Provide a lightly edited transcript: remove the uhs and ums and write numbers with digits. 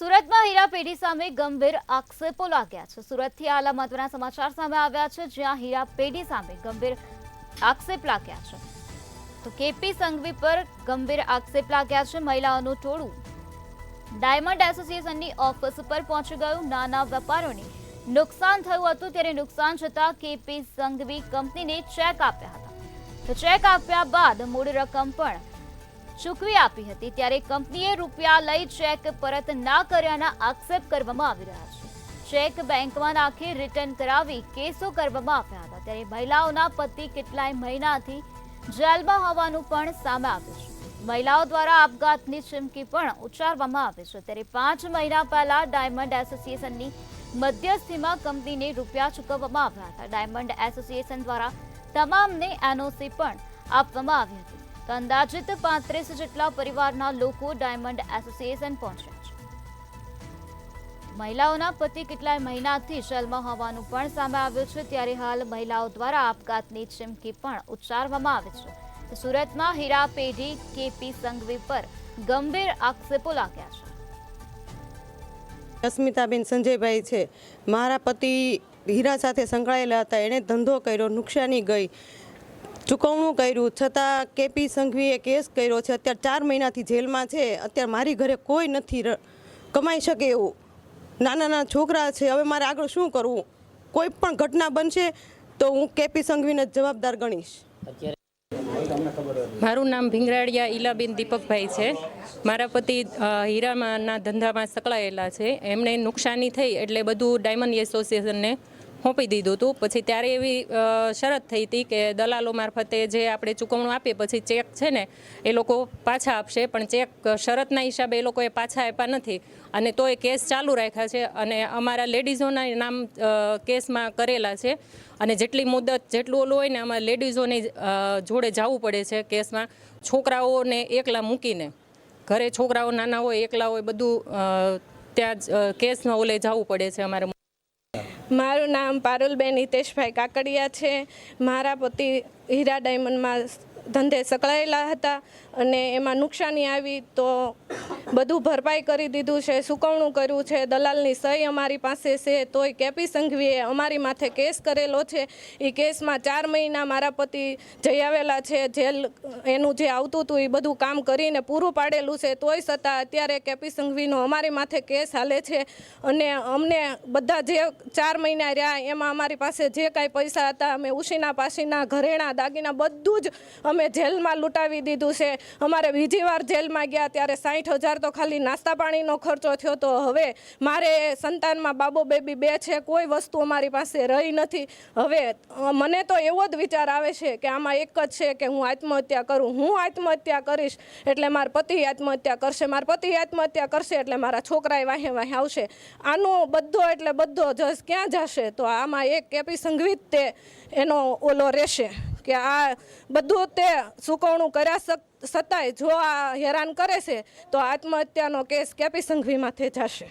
સુરતમાં હીરાપેઢી સામે ગંભીર આક્ષેપો લાગ્યા છે। સુરતથી આલા મહત્વના સમાચાર સામે આવ્યા છે, જ્યાં હીરાપેઢી સામે ગંભીર આક્ષેપ લાગ્યા છે। તો કેપી સંઘવી પર ગંભીર આક્ષેપ લાગ્યા છે। મહિલાઓનું ટોળું ડાયમંડ એસોસિએશનની ઓફિસ પર પહોંચી ગયું। નાના વેપારીઓને નુકસાન થયું હતું, ત્યારે નુકસાન છતાં કેપી સંઘવી કંપનીને ચેક આપ્યા હતા। તો ચેક આપ્યા બાદ મૂળ રકમ પણ ચૂકવી આપી હતી, ત્યારે કંપનીએ રૂપિયા લઈ ચેક પરત ના કર્યાના આક્ષેપ કરવામાં આવી રહ્યા છે। ચેક બેંકમાં નાખી રિટર્ન કરાવી કેસો કરવામાં આવ્યા હતા, ત્યારે મહિલાઓના પતિ કેટલાય મહિનાથી જેલમાં હોવાનું પણ સામે આવ્યું છે। મહિલાઓ દ્વારા આપઘાતની ચીમકી પણ ઉચ્ચારવામાં આવી છે, ત્યારે 5 મહિના પહેલા ડાયમંડ એસોસિએશનની મધ્યસ્થીમાં કંપનીને રૂપિયા ચૂકવવામાં આવ્યા હતા। ડાયમંડ એસોસિએશન દ્વારા તમામને એનઓસી પણ આપવામાં આવી હતી। તો અંદાજિત 35 જેટલા પરિવારના લોકો ડાયમંડ એસોસિએશન પહોંચ્યા છે। મહિલાઓના પતિ કેટલાય મહિનાથી જેલમાં હોવાનું પણ સામે આવ્યું છે, ત્યારે હાલ મહિલાઓ દ્વારા આપઘાતની ચીમકી પણ ઉચ્ચારવામાં આવે છે। તો સુરતમાં હીરાપેઢી કેપી સંઘવી પર ગંભીર આક્ષેપો લાગ્યા છે। અસ્મિતાબેન સંજયભાઈ છે। મારા પતિ હીરા સાથે સંકળાયેલા હતા, એણે ધંધો કર્યો, નુકસાની ગઈ, ચૂકવણું કર્યું, છતાં કેપી સંઘવીએ કેસ કર્યો છે। અત્યારે 4 મહિનાથી જેલમાં છે। અત્યારે મારી ઘરે કોઈ નથી કમાઈ શકે એવું, નાના છોકરા છે। હવે મારે આગળ શું કરવું? કોઈ પણ ઘટના બનશે તો હું કેપી સંઘવીને જવાબદાર ગણીશ। મારું નામ ભીંગરાડિયા ઈલાબેન દીપકભાઈ છે। મારા પતિ હીરાના ધંધામાં સંકળાયેલા છે। એમને નુકસાની થઈ એટલે બધું ડાયમંડ એસોસિએશનને સોંપી દીધું હતું। પછી ત્યારે એવી શરત થઈ હતી કે દલાલો મારફતે જે આપણે ચૂકવણું આપીએ પછી ચેક છે ને એ લોકો પાછા આપશે, પણ ચેક શરતના હિસાબે એ લોકોએ પાછા આપ્યા નથી, અને તોય કેસ ચાલુ રાખ્યા છે। અને અમારા લેડીઝોના નામ કેસમાં કરેલા છે, અને જેટલી મુદત જેટલું ઓલું હોય ને અમારે લેડીઝોની જોડે જવું પડે છે કેસમાં। છોકરાઓને એકલા મૂકીને, ઘરે છોકરાઓ નાના હોય એકલા હોય, બધું ત્યાં કેસમાં ઓલે જવું પડે છે અમારે। મારું નામ પારુલબેન હિતેશભાઈ કાકડિયા છે। મારા પતિ હીરા ડાયમંડમાં ધંધે સંકળાયેલા હતા, અને એમાં નુકસાની આવી તો બધું ભરપાઈ કરી દીધું છે, ચૂકવણું કર્યું છે, દલાલની સહી અમારી પાસે છે। તોય કેપી સંઘવીએ અમારી માથે કેસ કરેલો છે। એ કેસમાં 4 મહિના મારા પતિ જઈ આવેલા છે જેલ। એનું જે આવતું હતું એ બધું કામ કરીને પૂરું પાડેલું છે, તોય છતાં અત્યારે કેપી સંઘવીનો અમારી માથે કેસ હાલે છે। અને અમને બધા જે 4 મહિના રહ્યા એમાં અમારી પાસે જે કાંઈ પૈસા હતા અમે ઉશીના પાસીના ઘરેણા દાગીના બધું જ અમે જેલમાં લૂંટાવી દીધું છે। અમારે બીજી વાર જેલમાં ગયા ત્યારે 60,000 તો ખાલી નાસ્તા પાણીનો ખર્ચો થયો। તો હવે મારે સંતાનમાં બાબો બેબી 2 છે, કોઈ વસ્તુ અમારી પાસે રહી નથી। હવે મને તો એવો જ વિચાર આવે છે કે આમાં એક જ છે કે હું આત્મહત્યા કરું। હું આત્મહત્યા કરીશ એટલે મારા પતિ આત્મહત્યા કરશે, મારા પતિ આત્મહત્યા કરશે એટલે મારા છોકરાએ વાહે વાહે આવશે। આનો બધો એટલે બધો જજ ક્યાં જશે? તો આમાં એક કેપી સંઘવી જ તે એનો ઓલો રહેશે કે આ બધું તે ચૂકવણું કર્યા છતાંય જો આ હેરાન કરે છે તો આત્મહત્યાનો કેસ કેપી સંઘવી માથે જશે।